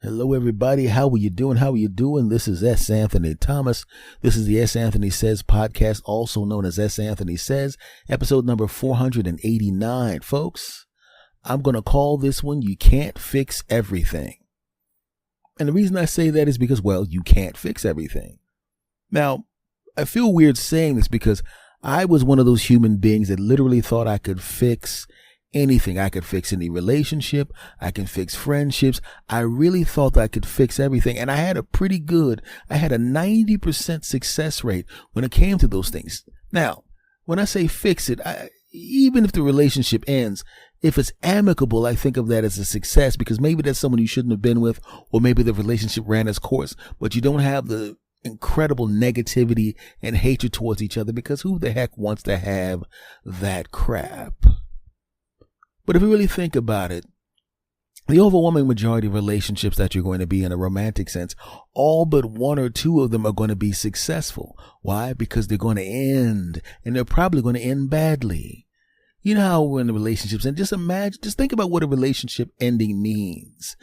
Hello, everybody. How are you doing? How are you doing? This is S. Anthony Thomas. This is the S. Anthony Says podcast, also known as S. Anthony Says, episode number 489. Folks, I'm going to call this one, You Can't Fix Everything. And the reason I say that is because, well, you can't fix everything. Now, I feel weird saying this because I was one of those human beings that literally thought I could fix anything. I could fix any relationship. I can fix friendships. I really thought I could fix everything. And I had a 90% success rate when it came to those things. Now, when I say fix it, even if the relationship ends, if it's amicable, I think of that as a success because maybe that's someone you shouldn't have been with, or maybe the relationship ran its course, but you don't have the incredible negativity and hatred towards each other because who the heck wants to have that crap? But if you really think about it, the overwhelming majority of relationships that you're going to be in a romantic sense, all but one or two of them are going to be successful. Why? Because they're going to end, and they're probably going to end badly. You know how we're in relationships, and just think about what a relationship ending means.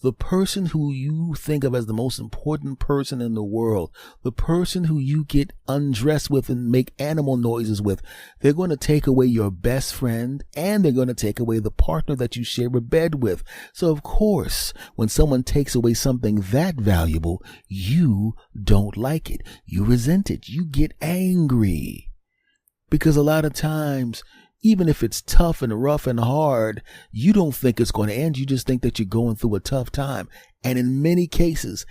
The person who you think of as the most important person in the world, the person who you get undressed with and make animal noises with, they're going to take away your best friend and they're going to take away the partner that you share a bed with. So of course, when someone takes away something that valuable, you don't like it. You resent it. You get angry. Because a lot of times, even if it's tough and rough and hard, you don't think it's going to end. You just think that you're going through a tough time. And in many cases,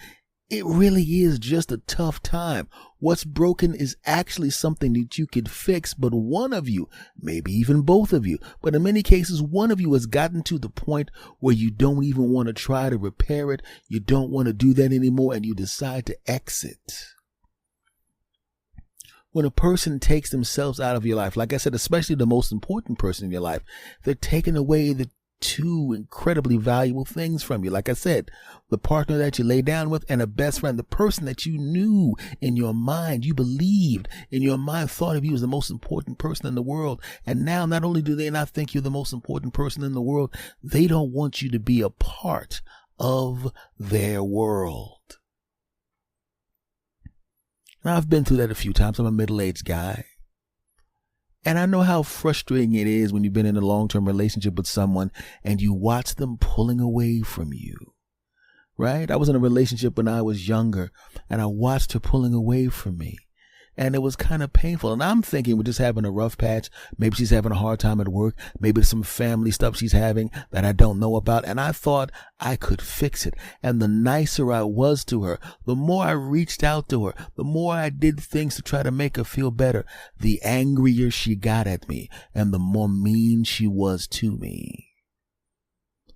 it really is just a tough time. What's broken is actually something that you could fix, but one of you, maybe even both of you, but in many cases, one of you has gotten to the point where you don't even want to try to repair it. You don't want to do that anymore, and you decide to exit. When a person takes themselves out of your life, like I said, especially the most important person in your life, they're taking away the two incredibly valuable things from you. Like I said, the partner that you lay down with and a best friend, the person that you knew in your mind, you believed in your mind, thought of you as the most important person in the world. And now not only do they not think you're the most important person in the world, they don't want you to be a part of their world. Now, I've been through that a few times. I'm a middle-aged guy. And I know how frustrating it is when you've been in a long-term relationship with someone and you watch them pulling away from you, right? I was in a relationship when I was younger and I watched her pulling away from me. And it was kind of painful. And I'm thinking we're just having a rough patch. Maybe she's having a hard time at work. Maybe there's some family stuff she's having that I don't know about. And I thought I could fix it. And the nicer I was to her, the more I reached out to her, the more I did things to try to make her feel better, the angrier she got at me and the more mean she was to me.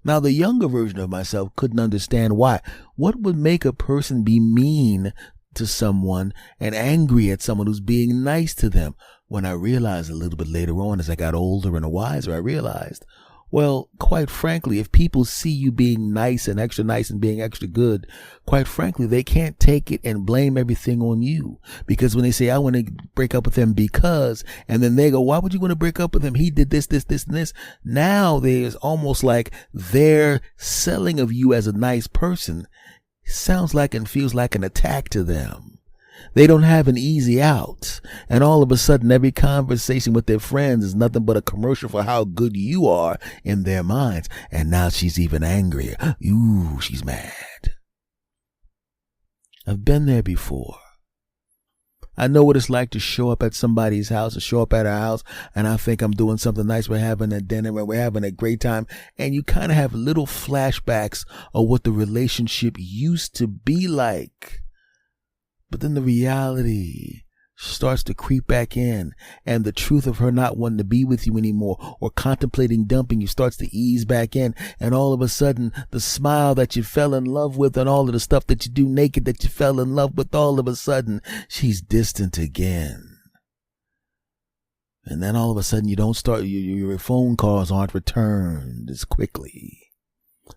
Now, the younger version of myself couldn't understand why. What would make a person be mean to someone and angry at someone who's being nice to them? When I realized a little bit later on, as I got older and wiser, I realized, well, quite frankly, if people see you being nice and being extra good, quite frankly, they can't take it and blame everything on you. Because when they say, I want to break up with him because, and then they go, why would you want to break up with him? He did this, this, this, and this. Now there's almost like their selling of you as a nice person sounds like and feels like an attack to them. They don't have an easy out. And all of a sudden, every conversation with their friends is nothing but a commercial for how good you are in their minds. And now she's even angrier. Ooh, she's mad. I've been there before. I know what it's like to show up at somebody's house, or show up at our house, and I think I'm doing something nice. We're having a dinner, and we're having a great time, and you kind of have little flashbacks of what the relationship used to be like. But then the reality starts to creep back in, and the truth of her not wanting to be with you anymore or contemplating dumping you starts to ease back in, and all of a sudden the smile that you fell in love with and all of the stuff that you do naked that you fell in love with, all of a sudden she's distant again. And then all of a sudden you don't start, your phone calls aren't returned as quickly,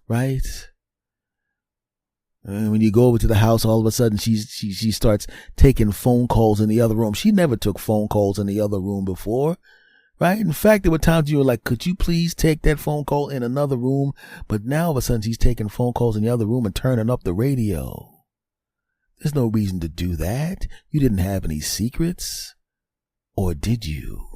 right? And when you go over to the house, all of a sudden she starts taking phone calls in the other room. She never took phone calls in the other room before, right? In fact, there were times you were like, could you please take that phone call in another room? But now all of a sudden she's taking phone calls in the other room and turning up the radio. There's no reason to do that. You didn't have any secrets. Or did you?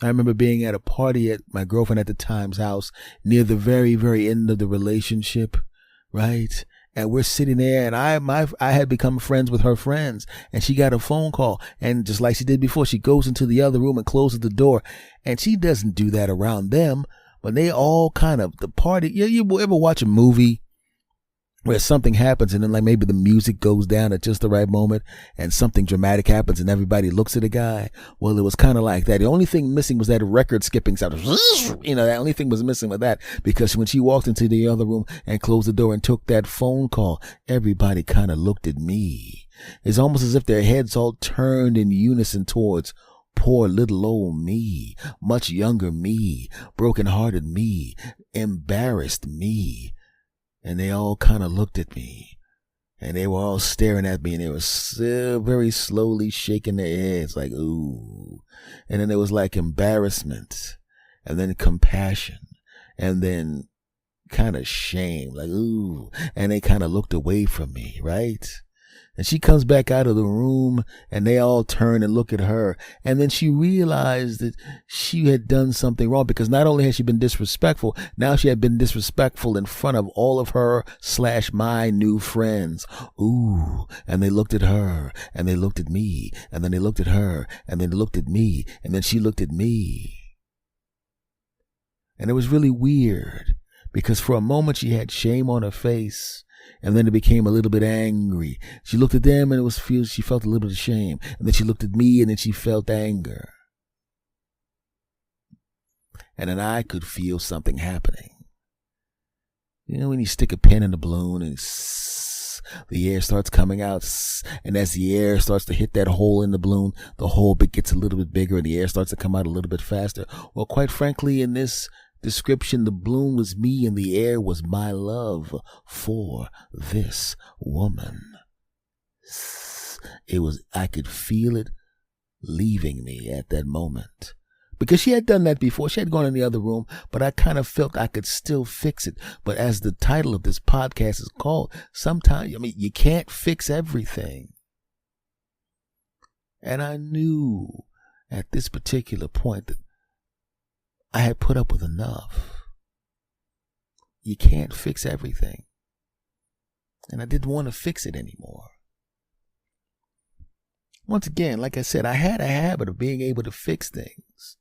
I remember being at a party at my girlfriend at the time's house near the very, very end of the relationship, right? And we're sitting there, and I had become friends with her friends, and she got a phone call, and just like she did before, she goes into the other room and closes the door, and she doesn't do that around them, but they all kind of, the party, you ever watch a movie where something happens and then like maybe the music goes down at just the right moment and something dramatic happens and everybody looks at the guy? Well, it was kind of like that. The only thing missing was that record skipping sound. The only thing was missing with that, because when she walked into the other room and closed the door and took that phone call, everybody kind of looked at me. It's almost as if their heads all turned in unison towards poor little old me, much younger me, broken-hearted me, embarrassed me. And they all kind of looked at me, and they were all staring at me, and they were still very slowly shaking their heads like, ooh. And then there was like embarrassment, and then compassion, and then kind of shame, like, ooh. And they kind of looked away from me, right? And she comes back out of the room, and they all turn and look at her. And then she realized that she had done something wrong, because not only had she been disrespectful, now she had been disrespectful in front of all of her/my new friends. Ooh. And they looked at her, and they looked at me, and then they looked at her, and then they looked at me, and then she looked at me. And it was really weird, because for a moment she had shame on her face, and then it became a little bit angry. She looked at them, and she felt a little bit of shame. And then she looked at me, and then she felt anger. And then I could feel something happening. You know, when you stick a pin in a balloon and the air starts coming out, and as the air starts to hit that hole in the balloon, the hole gets a little bit bigger and the air starts to come out a little bit faster. Well, quite frankly, in this description, the balloon was me and the air was my love for this woman. I could feel it leaving me at that moment. Because she had done that before. She had gone in the other room, but I kind of felt I could still fix it. But as the title of this podcast is called, sometimes, you can't fix everything. And I knew at this particular point that I had put up with enough. You can't fix everything. And I didn't want to fix it anymore. Once again, like I said, I had a habit of being able to fix things.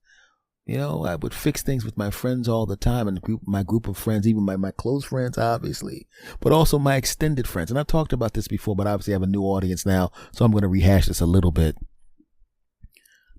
I would fix things with my friends all the time, and my group of friends, even my close friends, obviously, but also my extended friends. And I've talked about this before, but obviously I have a new audience now, so I'm going to rehash this a little bit.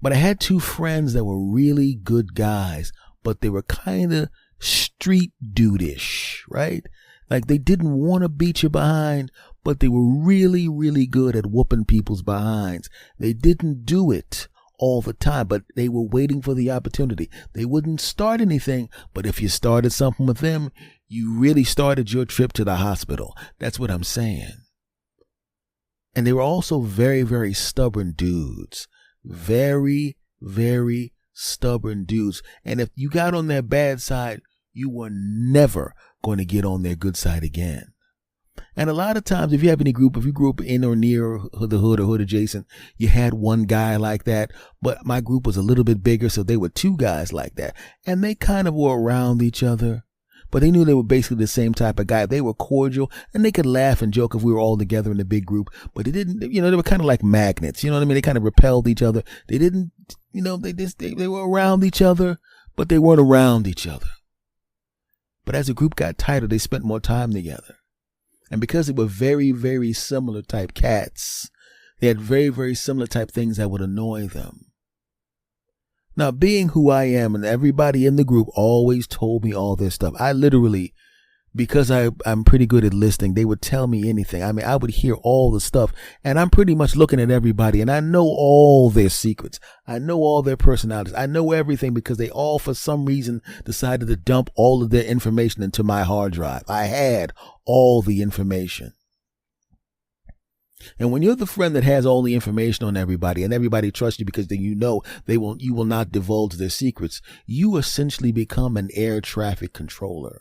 But I had two friends that were really good guys, but they were kind of street dude-ish, right? Like they didn't want to beat you behind, but they were really, really good at whooping people's behinds. They didn't do it all the time, but they were waiting for the opportunity. They wouldn't start anything, but if you started something with them, you really started your trip to the hospital. That's what I'm saying. And they were also very, very stubborn dudes. Very, very stubborn dudes. And if you got on their bad side, you were never going to get on their good side again. And a lot of times, if you grew up in or near the hood or hood adjacent, you had one guy like that. But my group was a little bit bigger, so they were two guys like that. And they kind of were around each other, but they knew they were basically the same type of guy. They were cordial, and they could laugh and joke if we were all together in a big group. But they didn't, they were kind of like magnets. You know what I mean? They kind of repelled each other. They didn't, they were around each other, but they weren't around each other. But as the group got tighter, they spent more time together. And because they were very, very similar type cats, they had very, very similar type things that would annoy them. Now, being who I am, and everybody in the group always told me all this stuff. I literally, because I'm pretty good at listening, they would tell me anything. I mean, I would hear all the stuff, and I'm pretty much looking at everybody, and I know all their secrets. I know all their personalities. I know everything because they all, for some reason, decided to dump all of their information into my hard drive. I had all the information. And when you're the friend that has all the information on everybody and everybody trusts you because then you know you will not divulge their secrets, you essentially become an air traffic controller.